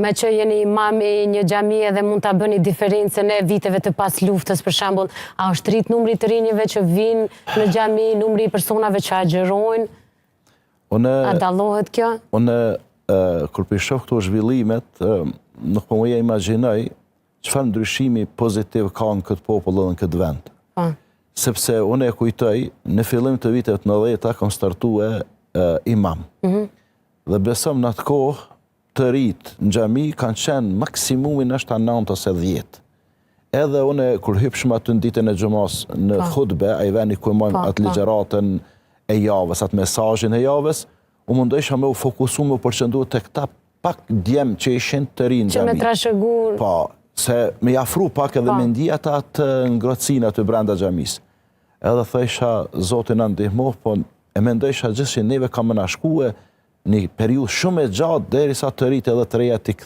me që jeni imam i një xhamie dhe mund ta bëni diferencën e viteve të pas luftës, për shembull, a është rrit numri të rinjve që vinë në xhami, numri i personave që agjerojnë? A dallohet kjo? Unë, kur për shoh këto zhvillimet, nuk po më imagjinoj çfarë ndryshimi pozitiv ka në këtë popull dhe në këtë vend. Sepse unë e kujtoj, në fillim të viteve të 90-ta kam startuar imam. Dhe besom në atë kohë të rritë në xhami kanë qenë maksimumin është 9 ose 10. Edhe unë, kur hypshëm aty në ditën e xumës në hutbe, ai veni ku mojmë atë ligjëratën e javës, atë mesazhin e javës, u mundojsha me u fokusu, me u përqëndu të këta pak djemë që ishin të rinë në xhami. Që me trashëgur. Po, se me jafru pak edhe me ndijat atë ngrotësinë aty brenda xhamisë. Edhe thësha, Zoti na ndihmo, po e mendojsha gjithë që neve kam na shkuar një periudhë shumë e gjatë derisa të rritë edhe të reja të